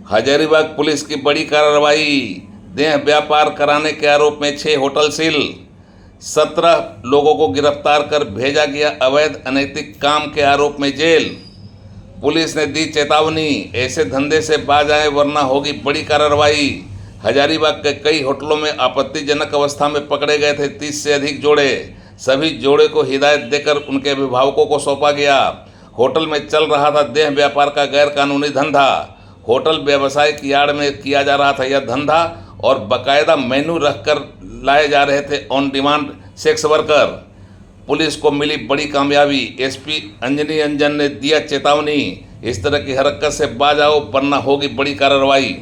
Hazaribagh police की बड़ी कार्रवाई। देह व्यापार कराने के आरोप में 6 होटल सील। 17 लोगों को गिरफ्तार कर भेजा गया अवैध अनैतिक काम के आरोप में जेल। पुलिस ने दी चेतावनी, ऐसे धंधे से बाज आए वरना होगी बड़ी कार्रवाई। हजारीबाग के कई होटलों में आपत्तिजनक अवस्था में पकड़े गए थे 30 से अधिक जोड़े। सभी जोड़े को हिदायत देकर उनके अभिभावकों को सौंपा गया। होटल में चल रहा था देह व्यापार का गैर कानूनी धंधा। होटल व्यवसाय की आड़ में किया जा रहा था यह धंधा और बाकायदा मेन्यू रखकर लाए जा रहे थे on demand sex worker. Police को मिली बड़ी कामयाबी। एसपी अंजनी अंजन ने दिया चेतावनी, इस तरह की हरकत से बाज आओ वरना होगी बड़ी कार्रवाई।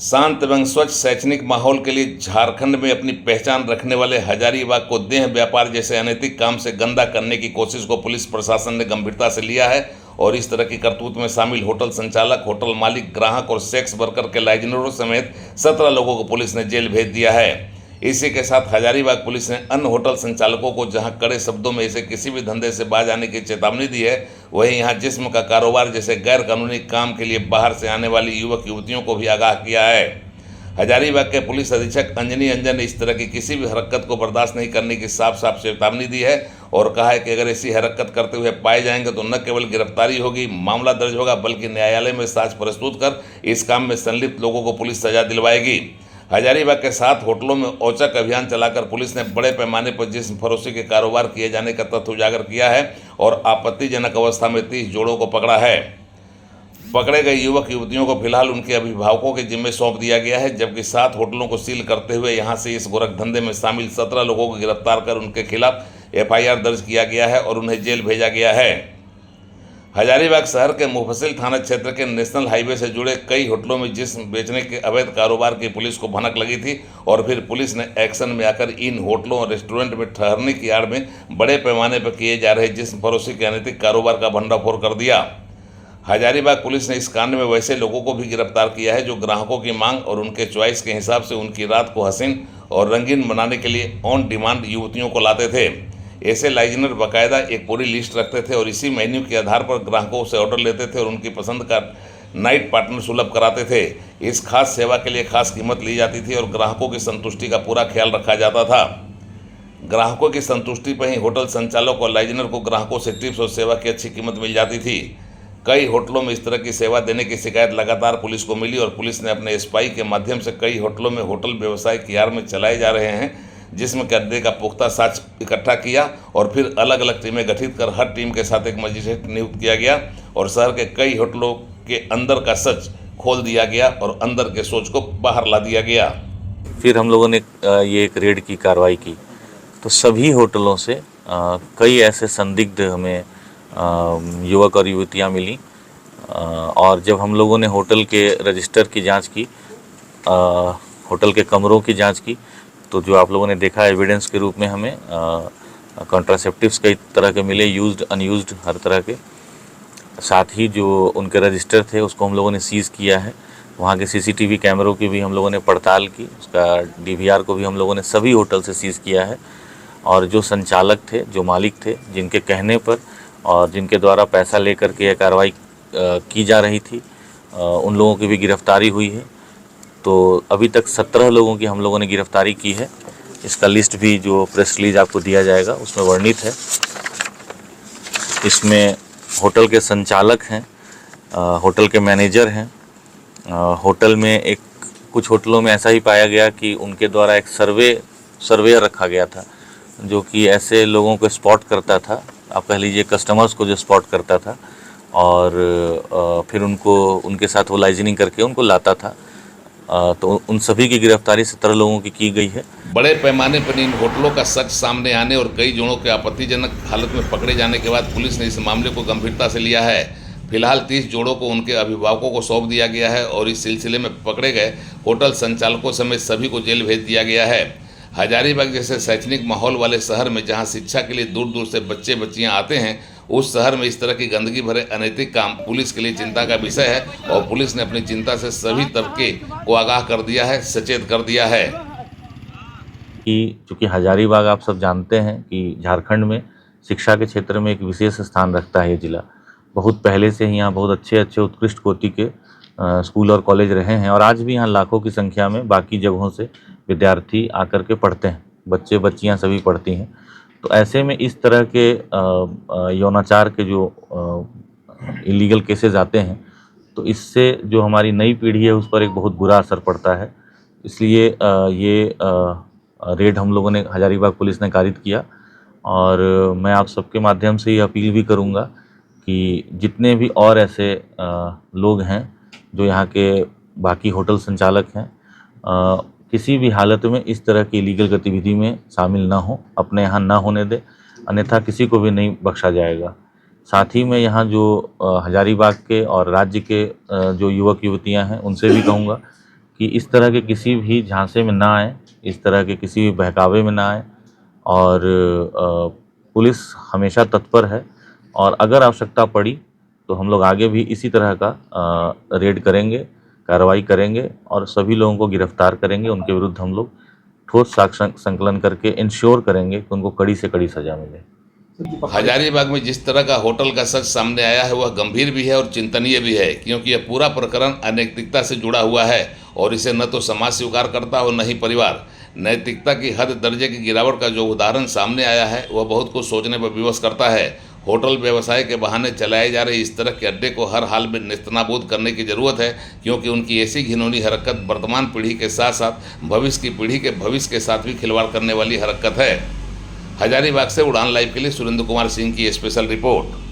शांत एवं स्वच्छ शैक्षणिक माहौल के लिए झारखंड में अपनी पहचान रखने वाले हजारीबाग को देह व्यापार जैसे अनैतिक काम से गंदा करने की कोशिश को पुलिस प्रशासन ने गंभीरता से लिया है और इस तरह की करतूत में शामिल होटल संचालक, होटल मालिक, ग्राहक और सेक्स वर्कर के लाइजनरों समेत 17 लोगों को पुलिस ने जेल भेज दिया है। इसी के साथ हजारीबाग पुलिस ने अन्य होटल संचालकों को जहां कड़े शब्दों में ऐसे किसी भी धंधे से बाज आने की चेतावनी दी है, वहीं यहां जिस्म का कारोबार जैसे गैर कानूनी काम के लिए बाहर से आने वाली युवक युवतियों को भी आगाह किया है। हजारीबाग के पुलिस अधीक्षक अंजनी अंजन ने इस तरह की किसी भी हरकत को बर्दाश्त नहीं करने की साफ साफ चेतावनी दी है और कहा है कि अगर ऐसी हरकत करते हुए पाए जाएंगे तो न केवल गिरफ्तारी होगी, मामला दर्ज होगा, बल्कि न्यायालय में साक्ष्य प्रस्तुत कर इस काम में संलिप्त लोगों को पुलिस सजा दिलवाएगी। हजारीबाग के 7 होटलों में औचक अभियान चलाकर पुलिस ने बड़े पैमाने पर जिस्म फरोशी के कारोबार किए जाने का तथ्य उजागर किया है और आपत्तिजनक अवस्था में 30 जोड़ों को पकड़ा है। पकड़े गए युवक युवतियों को फिलहाल उनके अभिभावकों के जिम्मे सौंप दिया गया है, जबकि 7 होटलों को सील करते हुए यहां से इस गोरख धंधे में शामिल 17 लोगों को गिरफ्तार कर उनके खिलाफ FIR दर्ज किया गया है और उन्हें जेल भेजा गया है। हजारीबाग शहर के मुफस्सिल थाना क्षेत्र के नेशनल हाईवे से जुड़े कई होटलों में जिस्म बेचने के अवैध कारोबार की पुलिस को भनक लगी थी और फिर पुलिस ने एक्शन में आकर इन होटलों और रेस्टोरेंट में ठहरने की आड़ में बड़े पैमाने पर किए जा रहे जिस्म फरोशी के अनैतिक कारोबार का भंडाफोड़ कर दिया। हजारीबाग पुलिस ने इस कांड में वैसे लोगों को भी गिरफ्तार किया है जो ग्राहकों की मांग और उनके चॉइस के हिसाब से उनकी रात को हसीन और रंगीन बनाने के लिए ऑन डिमांड युवतियों को लाते थे। ऐसे लाइजनर बाकायदा एक पूरी लिस्ट रखते थे और इसी मेन्यू के आधार पर ग्राहकों से ऑर्डर लेते थे और उनकी पसंद का नाइट पार्टनर सुलभ कराते थे। इस खास सेवा के लिए खास कीमत ली जाती थी और ग्राहकों की संतुष्टि का पूरा ख्याल रखा जाता था। ग्राहकों की संतुष्टि पर ही होटल संचालक और लाइजनर को ग्राहकों से टिप्स और सेवा की अच्छी कीमत मिल जाती थी। कई होटलों में इस तरह की सेवा देने की शिकायत लगातार पुलिस को मिली और पुलिस ने अपने स्पाई के माध्यम से कई होटलों में होटल व्यवसाय की आड़ में चलाए जा रहे हैं जिसमें करने का पुख्ता साक्ष्य इकट्ठा किया और फिर अलग अलग टीमें गठित कर हर टीम के साथ एक मजिस्ट्रेट नियुक्त किया गया और शहर के कई होटलों के अंदर का सच खोल दिया गया और अंदर के सोच को बाहर ला दिया गया। फिर हम लोगों ने ये एक रेड की कार्रवाई की तो सभी होटलों से कई ऐसे संदिग्ध हमें युवक और युवतियाँ मिली और जब हम लोगों ने होटल के रजिस्टर की जांच की, होटल के कमरों की जांच की, तो जो आप लोगों ने देखा एविडेंस के रूप में हमें कॉन्ट्रासेप्टिव्स कई तरह के मिले, यूज्ड अनयूज्ड हर तरह के। साथ ही जो उनके रजिस्टर थे उसको हम लोगों ने सीज़ किया है। वहाँ के CCTV कैमरों की भी हम लोगों ने पड़ताल की, उसका DVR को भी हम लोगों ने सभी होटल से सीज़ किया है और जो संचालक थे, जो मालिक थे, जिनके कहने पर और जिनके द्वारा पैसा लेकर के यह कार्रवाई की जा रही थी, उन लोगों की भी गिरफ्तारी हुई है। तो अभी तक 17 लोगों की हम लोगों ने गिरफ्तारी की है। इसका लिस्ट भी जो प्रेस रिलीज आपको दिया जाएगा उसमें वर्णित है। इसमें होटल के संचालक हैं, होटल के मैनेजर हैं, होटल में कुछ होटलों में ऐसा ही पाया गया कि उनके द्वारा एक सर्वेयर रखा गया था जो कि ऐसे लोगों को स्पॉट करता था, आप कह लीजिए कस्टमर्स को जो स्पॉट करता था और फिर उनके साथ वो लाइजनिंग करके उनको लाता था। तो उन सभी की गिरफ्तारी 17 लोगों की गई है। बड़े पैमाने पर इन होटलों का सच सामने आने और कई जोड़ों के आपत्तिजनक हालत में पकड़े जाने के बाद पुलिस ने इस मामले को गंभीरता से लिया है। फिलहाल 30 जोड़ों को उनके अभिभावकों को सौंप दिया गया है और इस सिलसिले में पकड़े गए होटल संचालकों समेत सभी को जेल भेज दिया गया है। हजारीबाग जैसे शैक्षणिक माहौल वाले शहर में जहां शिक्षा के लिए दूर दूर से बच्चे बच्चियां आते हैं, उस शहर में इस तरह की गंदगी भरे अनैतिक काम पुलिस के लिए चिंता का विषय है और पुलिस ने अपनी चिंता से सभी तबके को आगाह कर दिया है, सचेत कर दिया है। कि चूँकि हजारीबाग आप सब जानते हैं कि झारखंड में शिक्षा के क्षेत्र में एक विशेष स्थान रखता है ये ज़िला। बहुत पहले से ही यहाँ बहुत अच्छे उत्कृष्ट कोटि के स्कूल और कॉलेज रहे हैं और आज भी यहाँ लाखों की संख्या में बाकी जगहों से विद्यार्थी आकर के पढ़ते हैं, बच्चे बच्चियाँ सभी पढ़ती हैं। तो ऐसे में इस तरह के यौनाचार के जो इलीगल केसेस आते हैं, तो इससे जो हमारी नई पीढ़ी है उस पर एक बहुत बुरा असर पड़ता है। इसलिए ये रेड हम लोगों ने, हजारीबाग पुलिस ने कारित किया और मैं आप सबके माध्यम से ये अपील भी करूँगा कि जितने भी और ऐसे लोग हैं जो यहाँ के बाकी होटल संचालक हैं, किसी भी हालत में इस तरह की इलीगल गतिविधि में शामिल ना हो, अपने यहाँ ना होने दे, अन्यथा किसी को भी नहीं बख्शा जाएगा। साथ ही मैं यहाँ जो हजारीबाग के और राज्य के जो युवक युवतियाँ हैं उनसे भी कहूँगा कि इस तरह के किसी भी झांसे में ना आए, इस तरह के किसी भी बहकावे में ना आए और पुलिस हमेशा तत्पर है और अगर आवश्यकता पड़ी तो हम लोग आगे भी इसी तरह का रेड करेंगे, कार्रवाई करेंगे और सभी लोगों को गिरफ्तार करेंगे। उनके विरुद्ध हम लोग ठोस साक्ष्य संकलन करके इंश्योर करेंगे कि उनको कड़ी से कड़ी सजा मिले। हजारीबाग में जिस तरह का होटल का सच सामने आया है वह गंभीर भी है और चिंतनीय भी है, क्योंकि यह पूरा प्रकरण अनैतिकता से जुड़ा हुआ है और इसे न तो समाज स्वीकार करता और न ही परिवार। नैतिकता की हद दर्जे की गिरावट का जो उदाहरण सामने आया है वह बहुत कुछ सोचने पर विवश करता है। होटल व्यवसाय के बहाने चलाए जा रहे इस तरह के अड्डे को हर हाल में नेस्तनाबूद करने की ज़रूरत है, क्योंकि उनकी ऐसी घिनौनी हरकत वर्तमान पीढ़ी के साथ साथ भविष्य की पीढ़ी के भविष्य के साथ भी खिलवाड़ करने वाली हरकत है। हजारीबाग से उड़ान लाइव के लिए सुरेंद्र कुमार सिंह की स्पेशल रिपोर्ट।